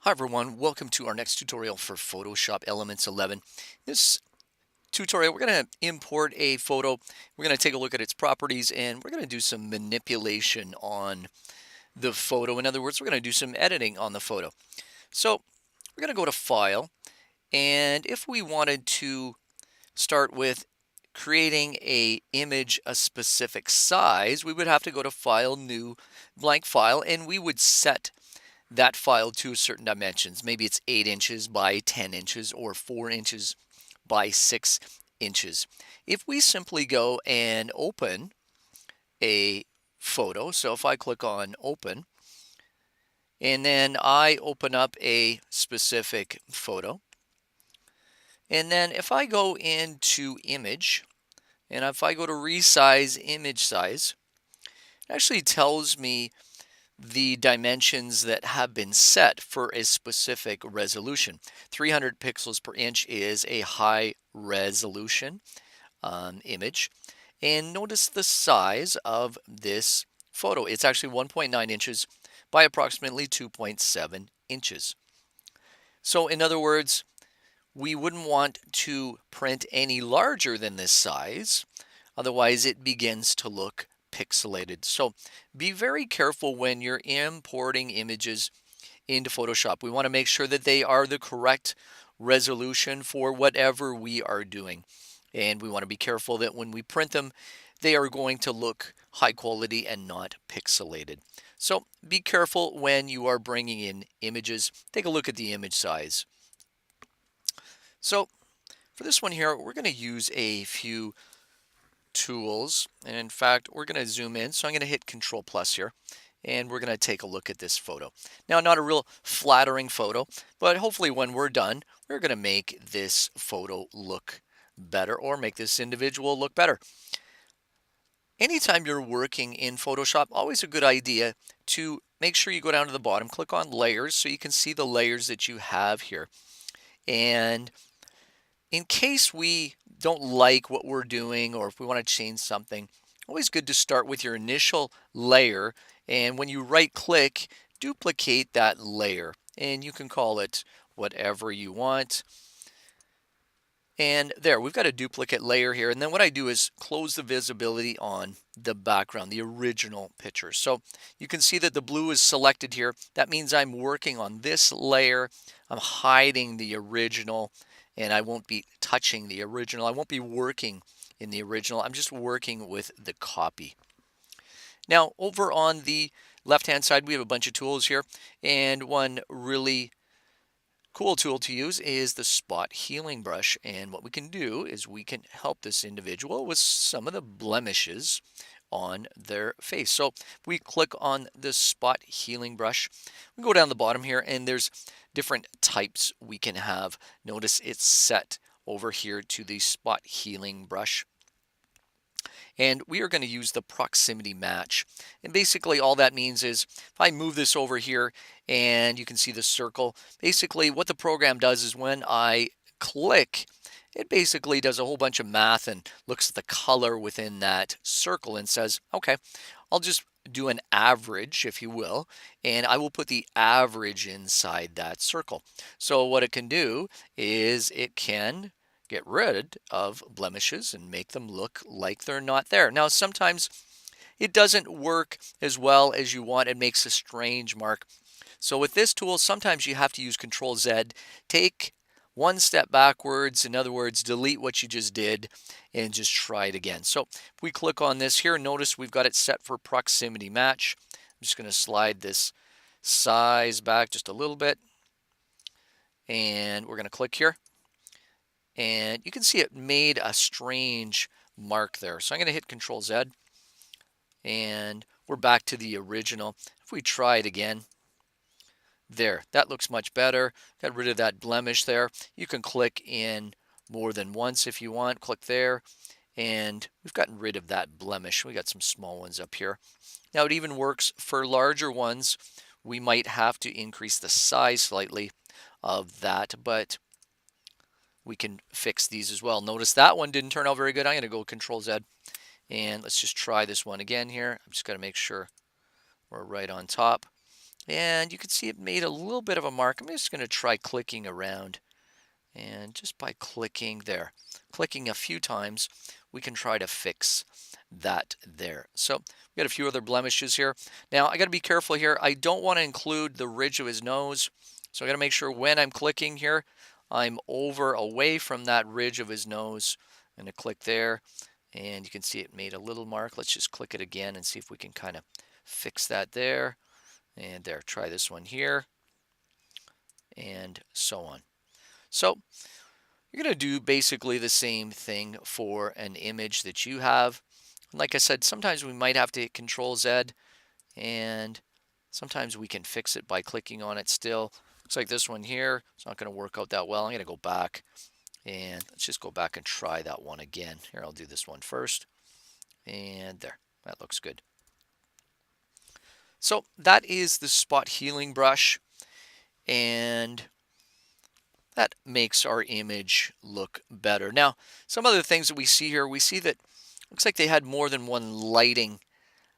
Hi everyone, welcome to our next tutorial for Photoshop Elements 11. This tutorial, we're going to import a photo. We're going to take a look at its properties and we're going to do some manipulation on the photo. In other words, we're going to do some editing on the photo. So we're going to go to File, and if we wanted to start with creating a image a specific size, we would have to go to File, New, Blank File, and we would set that file to certain dimensions. Maybe it's 8 inches by 10 inches or 4 inches by 6 inches. If we simply go and open a photo, so if I click on open and then I open up a specific photo, and then if I go into image and if I go to resize image size, it actually tells me the dimensions that have been set for a specific resolution. 300 pixels per inch is a high resolution image. And notice the size of this photo. It's actually 1.9 inches by approximately 2.7 inches. So in other words, we wouldn't want to print any larger than this size. Otherwise, it begins to look pixelated. So be very careful when you're importing images into Photoshop. We want to make sure that they are the correct resolution for whatever we are doing. And we want to be careful that when we print them, they are going to look high quality and not pixelated. So be careful when you are bringing in images. Take a look at the image size. So for this one here, we're going to use a few tools. And in fact, we're going to zoom in. So I'm going to hit Control Plus here. And we're going to take a look at this photo. Now, not a real flattering photo, but hopefully when we're done, we're going to make this photo look better or make this individual look better. Anytime you're working in Photoshop, always a good idea to make sure you go down to the bottom, click on Layers so you can see the layers that you have here. And in case we don't like what we're doing or if we want to change something, always good to start with your initial layer, and when you right click, duplicate that layer and you can call it whatever you want. And there, we've got a duplicate layer here, and then what I do is close the visibility on the background, the original picture. So you can see that the blue is selected here. That means I'm working on this layer. I'm hiding the original and I won't be touching the original. I won't be working in the original. I'm just working with the copy. Now, over on the left-hand side, we have a bunch of tools here, and one really cool tool to use is the spot healing brush. And what we can do is we can help this individual with some of the blemishes on their face. So we click on the spot healing brush. We go down the bottom here and there's different types we can have. Notice it's set over here to the spot healing brush. And we are going to use the proximity match. And basically all that means is if I move this over here and you can see the circle, basically what the program does is when I click, it basically does a whole bunch of math and looks at the color within that circle and says, okay, I'll just do an average, if you will, and I will put the average inside that circle. So what it can do is it can get rid of blemishes and make them look like they're not there. Now, sometimes it doesn't work as well as you want. It makes a strange mark. So with this tool, sometimes you have to use Control Z. Take one step backwards. In other words, delete what you just did and just try it again. So if we click on this here, notice we've got it set for proximity match. I'm just going to slide this size back just a little bit. And we're going to click here. And you can see it made a strange mark there. So I'm going to hit Control Z. And we're back to the original. If we try it again, there, that looks much better. Got rid of that blemish there. You can click in more than once if you want. Click there. And we've gotten rid of that blemish. We got some small ones up here. Now it even works for larger ones. We might have to increase the size slightly of that, but we can fix these as well. Notice that one didn't turn out very good. I'm going to go Control Z. And let's just try this one again here. I'm just going to make sure we're right on top. And you can see it made a little bit of a mark. I'm just going to try clicking around. And just by clicking there, clicking a few times, we can try to fix that there. So we got a few other blemishes here. Now I got to be careful here. I don't want to include the ridge of his nose. So I got to make sure when I'm clicking here, I'm away from that ridge of his nose. I'm going to click there, and you can see it made a little mark. Let's just click it again and see if we can kind of fix that there. And there, try this one here, and so on. So you're going to do basically the same thing for an image that you have. Like I said, sometimes we might have to hit Control Z, and sometimes we can fix it by clicking on it still. Looks like this one here, it's not going to work out that well. I'm going to go back, and let's just go back and try that one again. Here, I'll do this one first, and there, that looks good. So that is the spot healing brush, and that makes our image look better. Now, some other things that we see here, we see that looks like they had more than one lighting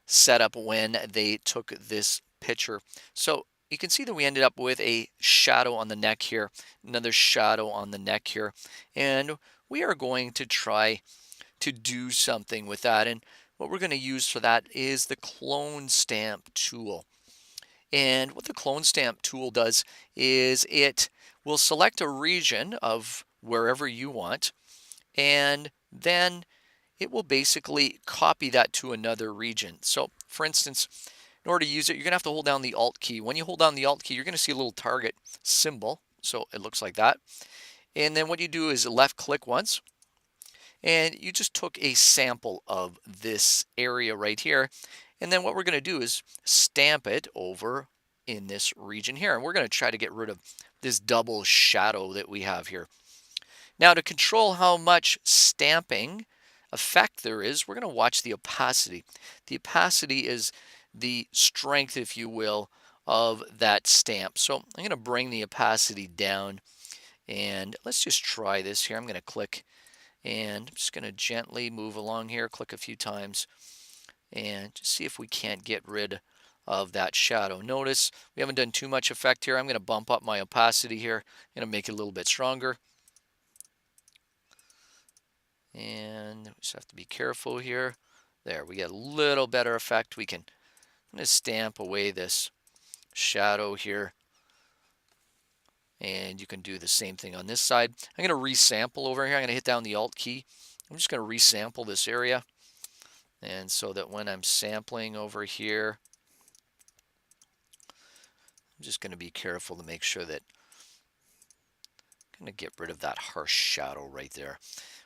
setup when they took this picture. So you can see that we ended up with a shadow on the neck here, another shadow on the neck here, and we are going to try to do something with that. And what we're going to use for that is the clone stamp tool. And what the clone stamp tool does is it will select a region of wherever you want, and then it will basically copy that to another region. So for instance, in order to use it, you're going to have to hold down the Alt key. When you hold down the Alt key, you're going to see a little target symbol. So it looks like that. And then what you do is left click once, and you just took a sample of this area right here. And then what we're going to do is stamp it over in this region here. And we're going to try to get rid of this double shadow that we have here. Now, to control how much stamping effect there is, we're going to watch the opacity. The opacity is the strength, if you will, of that stamp. So I'm going to bring the opacity down, and let's just try this here. I'm going to click, and I'm just going to gently move along here, click a few times, and just see if we can't get rid of that shadow. Notice we haven't done too much effect here. I'm going to bump up my opacity here. I'm going to make it a little bit stronger. And we just have to be careful here. There, we get a little better effect. I'm going to stamp away this shadow here. And you can do the same thing on this side. I'm going to resample over here. I'm going to hit down the Alt key. I'm just going to resample this area. And so that when I'm sampling over here, I'm just going to be careful to make sure that I'm going to get rid of that harsh shadow right there.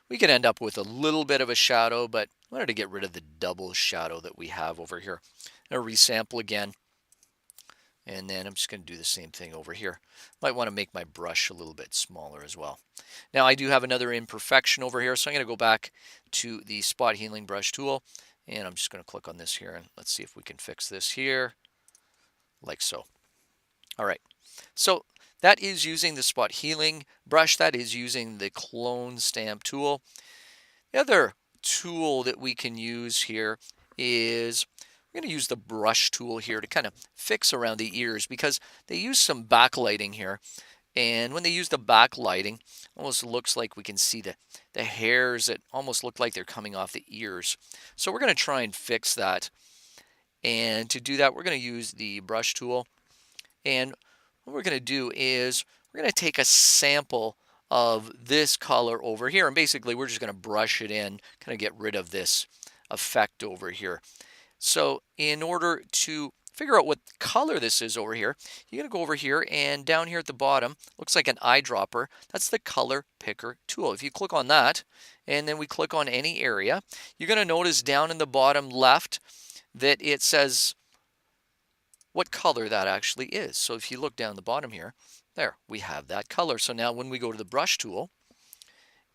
We could end up with a little bit of a shadow, but I wanted to get rid of the double shadow that we have over here. I'm going to resample again. And then I'm just going to do the same thing over here. Might want to make my brush a little bit smaller as well. Now I do have another imperfection over here, so I'm going to go back to the spot healing brush tool, and I'm just going to click on this here, and let's see if we can fix this here, like so. All right, so that is using the spot healing brush. That is using the clone stamp tool. The other tool that we can use here is we're going to use the brush tool here to kind of fix around the ears, because they use some backlighting here. And when they use the backlighting, almost looks like we can see the hairs that almost look like they're coming off the ears. So we're going to try and fix that. And to do that, we're going to use the brush tool. And what we're going to do is we're going to take a sample of this color over here. And basically, we're just going to brush it in, kind of get rid of this effect over here. So in order to figure out what color this is over here, you're going to go over here, and down here at the bottom, looks like an eyedropper. That's the color picker tool. If you click on that, and then we click on any area, you're going to notice down in the bottom left that it says what color that actually is. So if you look down the bottom here, there, we have that color. So now when we go to the brush tool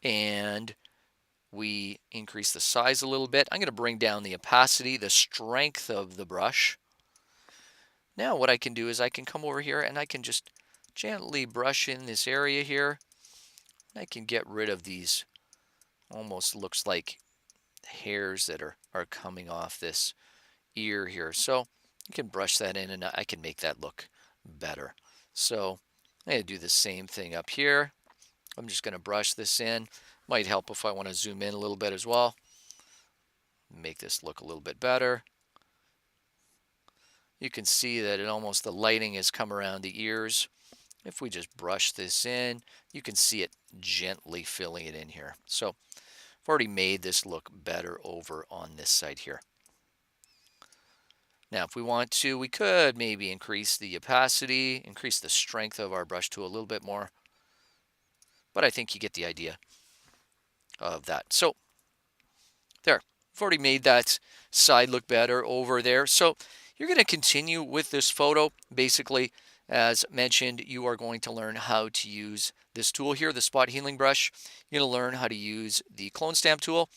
and we increase the size a little bit, I'm going to bring down the opacity, the strength of the brush. Now what I can do is I can come over here and I can just gently brush in this area here. I can get rid of these, almost looks like hairs that are coming off this ear here. So You can brush that in and I can make that look better. So I'm going to do the same thing up here. I'm just going to brush this in. Might help if I want to zoom in a little bit as well. Make this look a little bit better. You can see that the lighting has come around the ears. If we just brush this in, you can see it gently filling it in here. So I've already made this look better over on this side here. Now, if we want to, we could maybe increase the opacity, increase the strength of our brush tool a little bit more. But I think you get the idea of that. So there, I've already made that side look better over there. So you're going to continue with this photo. Basically, as mentioned, you are going to learn how to use this tool here, the spot healing brush. You're going to learn how to use the clone stamp tool.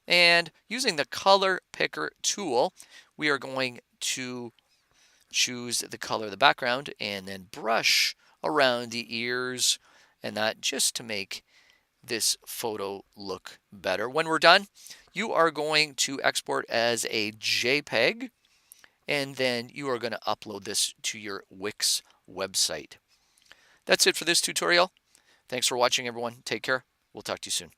And using the color picker tool, we are going to choose the color of the background and then brush around the ears and that just to make this photo look better. When we're done, you are going to export as a JPEG and then you are going to upload this to your Wix website. That's it for this tutorial. Thanks for watching, everyone. Take care. We'll talk to you soon.